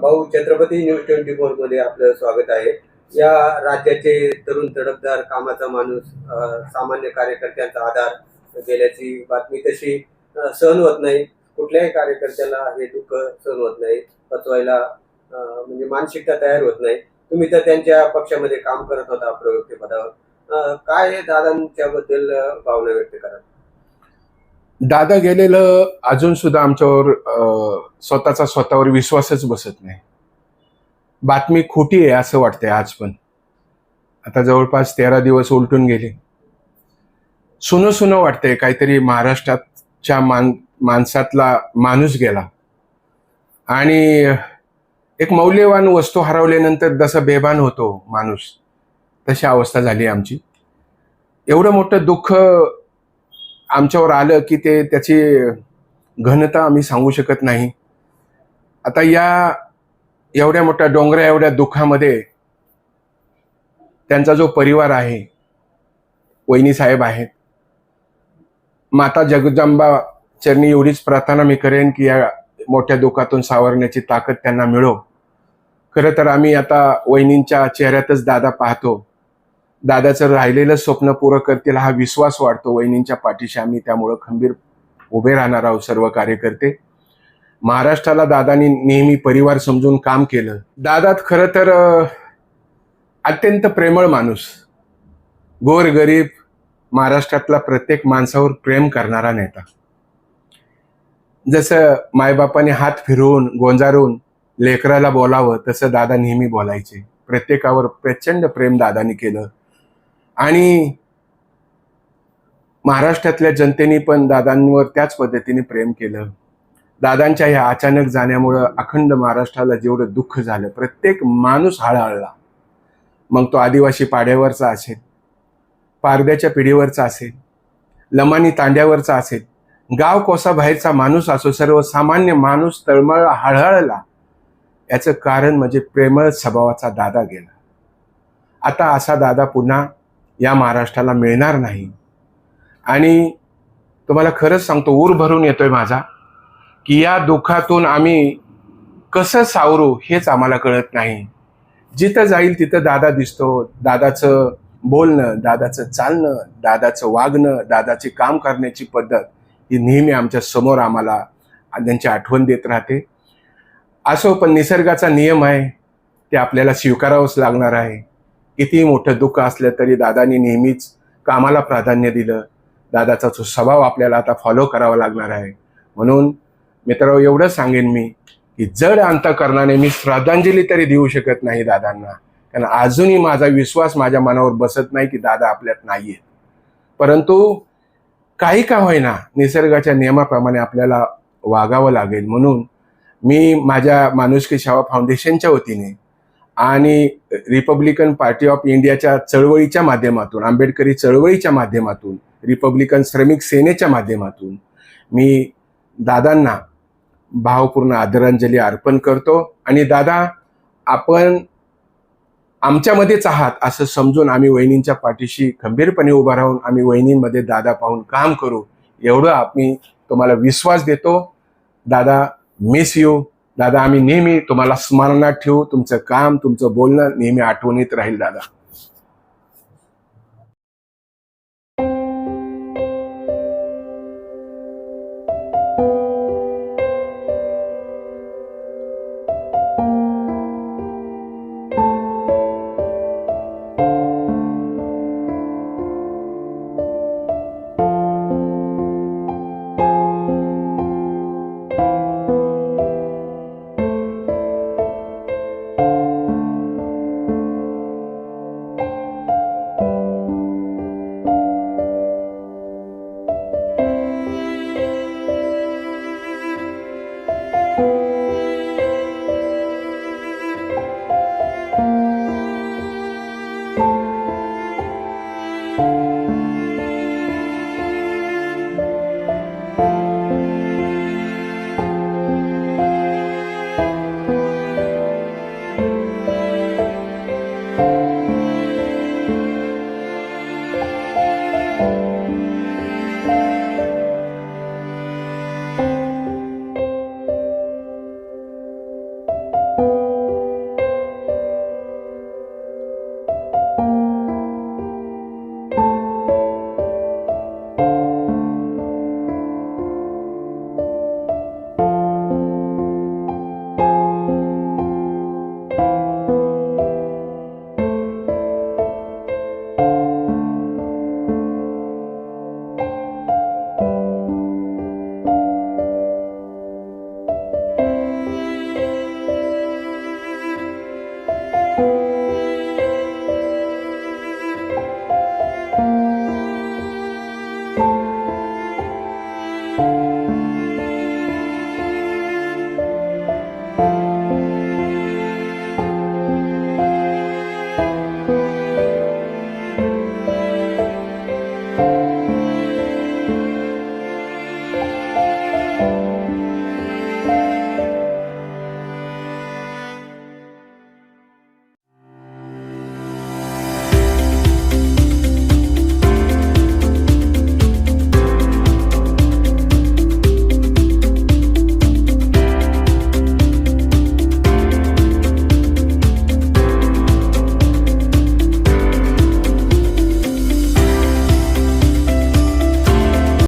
भाऊ, छत्रपती न्यूज 24 मध्ये आपलं स्वागत आहे. या राज्याचे तरुण तडफदार, कामाचा माणूस, सामान्य कार्यकर्त्यांचा आधार गेल्याची बातमी तशी सहन होत नाही. कुठल्याही कार्यकर्त्याला हे दुःख सहन होत नाही, पचवायला म्हणजे मानसिकता तयार होत नाही. तुम्ही तर त्यांच्या पक्षामध्ये काम करत होता प्रवक्ते पदावर. काय दादांच्याबद्दल भावना व्यक्त करा? दादा गेलेलं अजून सुद्धा आमच्यावर स्वतःचा स्वतःवर विश्वासच बसत नाही. बातमी खोटी आहे असं वाटतंय आज पण. आता जवळपास 13 दिवस उलटून गेले. सुनं सुनं वाटतंय काहीतरी महाराष्ट्राच्या माणसातला माणूस गेला आणि एक मौल्यवान वस्तू हरवल्यानंतर जसं बेभान होतो माणूस, तशी अवस्था झाली आमची. एवढं मोठं दुःख आमच्यावर आलं की त्याची घनता आम्ही सांगू शकत नाही. आता या एवढ्या मोठ्या डोंगरा एवढ्या दुःखामध्ये त्यांचा जो परिवार आहे, वहिनी साहेब आहेत, माता जगदंबा चरणी एवढीच प्रार्थना मी करेन की या मोठ्या दुःखातून सावरण्याची ताकद त्यांना मिळो. खरं तर आम्ही आता वहिनींच्या चेहऱ्यातच दादा पाहतो. दादाचं राहिलेलं स्वप्न पूर्ण करतील हा विश्वास वाढतो. वहिनींच्या पाठीशी आम्ही त्यामुळं खंबीर उभे राहणार आहोत सर्व कार्यकर्ते. महाराष्ट्राला दादांनी नेहमी परिवार समजून काम केलं. दादात खरं तर अत्यंत प्रेमळ माणूस, गोरगरीब महाराष्ट्रातला प्रत्येक माणसावर प्रेम करणारा नेता. जसं मायबापाने हात फिरवून गोंजारून लेकराला बोलावं तसं दादा नेहमी बोलायचे. प्रत्येकावर प्रचंड प्रेम दादानी केलं आणि महाराष्ट्रातल्या जनतेने पण दादांवर त्याच पद्धतीने प्रेम केलं. दादांच्या ह्या अचानक जाण्यामुळं अखंड महाराष्ट्राला जेवढं दुःख झालं, प्रत्येक माणूस हळहळला. मग तो आदिवासी पाड्यावरचा असेल, पारद्याच्या पिढीवरचा असेल, लमानी तांड्यावरचा असेल, गाव कोसा बाहेरचा माणूस असो, सर्वसामान्य माणूस तळमळ हळहळला. याचं कारण म्हणजे प्रेमळ स्वभावाचा दादा गेला. आता असा दादा पुन्हा या महाराष्ट्राला मिळणार नाही. आणि तुम्हाला खरंच सांगतो, ऊर भरून येतोय माझा की या दुःखातून आम्ही कसं सावरू हेच आम्हाला कळत नाही. जिथं जाईल तिथं दादा दिसतो. दादाचं बोलणं, दादाचं चालणं, दादाचं वागणं, दादाचे काम करण्याची पद्धत ही नेहमी आमच्या समोर आम्हाला त्यांची आठवण देत राहते. असो, पण निसर्गाचा नियम आहे, ते आपल्याला स्वीकारावंच लागणार आहे. कितीही मोठं दुःख असलं तरी दादांनी नेहमीच कामाला प्राधान्य दिलं. दादाचा तो स्वभाव आपल्याला आता फॉलो करावा लागणार आहे. म्हणून मित्रांनो, एवढं सांगेन मी की जड अंतःकरणाने मी श्रद्धांजली तरी देऊ शकत नाही दादांना, कारण अजूनही माझा विश्वास माझ्या मनावर बसत नाही की दादा आपल्यात नाहीये. परंतु काही का होईना निसर्गाच्या नियमाप्रमाणे आपल्याला वागावं लागेल. म्हणून मी माझ्या माणुसकी सेवा फाउंडेशनच्या वतीने आणि रिपब्लिकन पार्टी ऑफ इंडियाच्या चळवळीच्या माध्यमातून, आंबेडकरी चळवळीच्या माध्यमातून, रिपब्लिकन श्रमिक सेनेच्या माध्यमातून मी दादांना भावपूर्ण आदरांजली अर्पण करतो. आणि दादा, आपण आमच्यामध्येच आहात असं समजून आम्ही वहिनींच्या पाठीशी खंबीरपणे उभा राहून आम्ही वहिनींमध्ये दादा पाहून काम करू, एवढं आम्ही तुम्हाला विश्वास देतो. दादा, मिस यू. दादा, आम्ही नेहमी तुम्हाला स्मरणात ठेवू. तुमचं काम, तुमचं बोलणं नेहमी आठवणीत राहील दादा.